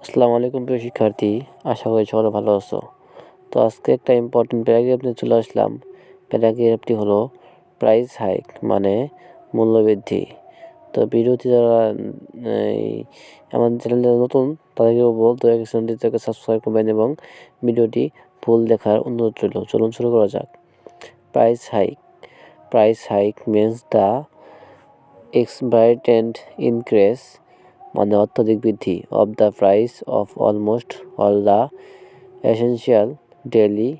আসসালামু আলাইকুম প্রিয় শিক্ষার্থী, আশা করি সকলে ভালো আছো। তো আজকে একটা ইম্পর্টেন্ট প্যারাগ্রাফ নিয়ে চলে আসলাম। প্যারাগ্রাফটি হলো প্রাইস হাইক মানে মূল্যবৃদ্ধি। তো ভিডিওটি যারা আমাদের চ্যানেলে নতুন তাদেরকে বলতে চ্যানেলটিকে সাবস্ক্রাইব করবেন এবং ভিডিওটি ফুল দেখার অনুরোধ রইল। চলুন শুরু করা যাক। Price hike means the exuberant increase মানে অত্যধিক বৃদ্ধি of the price of almost all the essential daily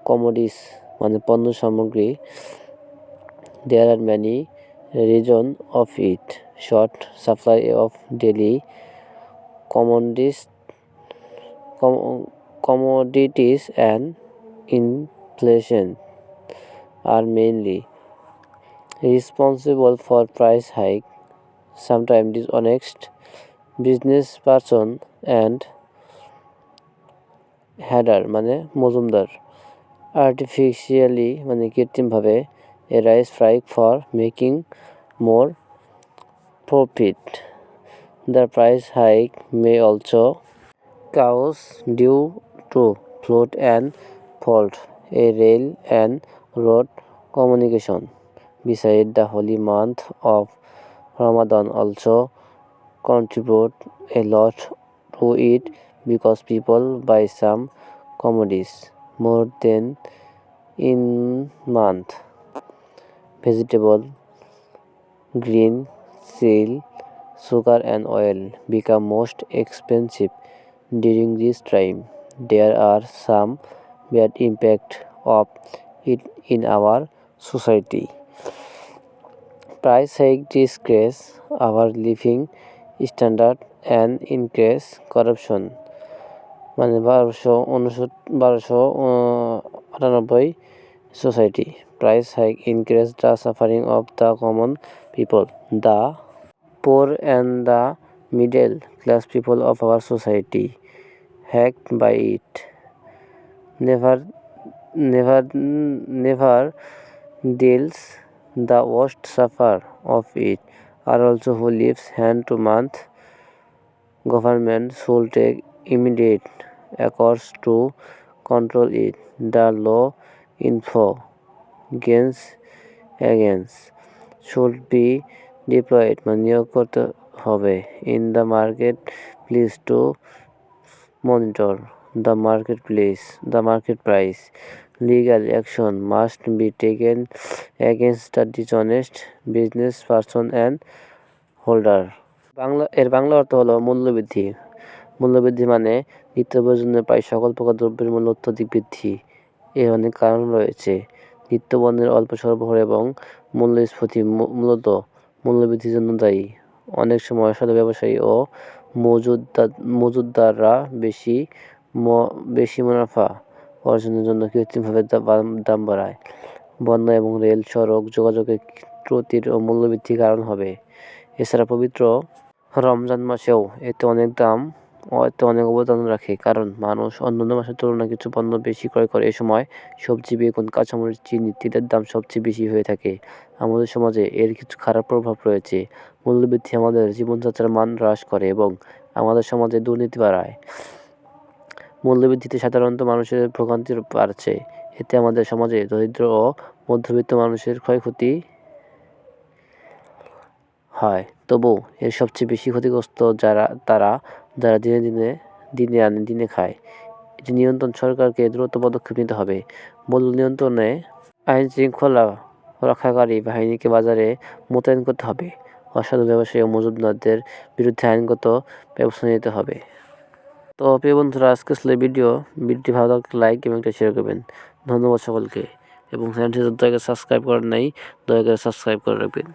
commodities মানে পণ্য সামগ্রী। There are many reason of it short supply of daily commodities and inflation are mainly responsible for price hike. Sometimes dishonest business person and header মানে Majumdar artificially মানে কৃত্রিমভাবে a rise price for making more profit. The price hike may also cause due to flood and fault a rail and road communication. Beside the holy month of Ramadan also contribute a lot to it because people buy some commodities more than in month. Vegetable, green, seal, sugar and oil become most expensive during this time. There are some bad impact of it in our society. Price hike decrease our living standard and increase corruption মানে 1298 society. Price hike increase the suffering of the common people, the poor and the middle class people of our society hacked by it. Never deals the worst suffer of it are also who lives hand to mouth. Government should take immediate actions to control it. The law info against should be deployed নিয়োগ করতে হবে in the market place to monitor the market price. Legal action must be taken against the dishonest business person and holder. Bangla অর্থ হলো মূল্যবৃদ্ধি। মূল্যবৃদ্ধি মানে নিত্য প্রয়োজনীয় প্রায় সকল প্রকার দ্রব্যের মূল্য অত্যধিক বৃদ্ধি। এর অনেক কারণ রয়েছে। নিত্য পণ্যের অল্প সরবরাহ এবং মূল্যস্ফীতি মূলত মূল্যবৃদ্ধির জন্য দায়ী। অনেক সময় সাধারণ ব্যবসায়ী ও মজুতদাররা বেশি মুনাফা অর্জনের জন্য কৃত্রিমভাবে দাম বাড়ায়। বন্যা এবং রেল সড়ক যোগাযোগের ত্রুটির ও মূল্যবৃদ্ধির কারণ হবে। এছাড়া পবিত্র রমজান মাসেও এতে অনেক অবদান রাখে, কারণ মানুষ অন্যান্য মাসের তুলনায় কিছু পণ্য বেশি ক্রয় করে। এ সময় সবজি, বেগুন, কাঁচামরিচ, চিনি, তেলের দাম সবচেয়ে বেশি হয়ে থাকে। আমাদের সমাজে এর কিছু খারাপ প্রভাব রয়েছে। মূল্যবৃদ্ধি আমাদের জীবনযাত্রার মান হ্রাস করে এবং আমাদের সমাজে দুর্নীতি বাড়ায়। মূল্যবৃদ্ধিতে সাধারণত মানুষের ভোগান্তি বাড়ছে। এতে আমাদের সমাজে দরিদ্র ও মধ্যবিত্ত মানুষের ক্ষয়ক্ষতি হয়। তবু এর সবচেয়ে বেশি ক্ষতিগ্রস্ত তারা যারা দিনে আনে দিনে খায়। এটি নিয়ন্ত্রণ সরকারকে দ্রুত পদক্ষেপ নিতে হবে। মূল্য নিয়ন্ত্রণে আইনশৃঙ্খলা রক্ষাকারী বাহিনীকে বাজারে মোতায়েন করতে হবে। অসাধু ব্যবসায়ী ও মজুমদারদের বিরুদ্ধে আইনগত ব্যবস্থা নিতে হবে। তো প্রিয় বন্ধুরা, আজকে আসলে ভিডিওটি ভালো লাগলে লাইক এবং একটা শেয়ার করবেন। ধন্যবাদ সকলকে, এবং চ্যানেলটি দয়া করে সাবস্ক্রাইব করেন নাই, দয়া করে সাবস্ক্রাইব করে রাখবেন।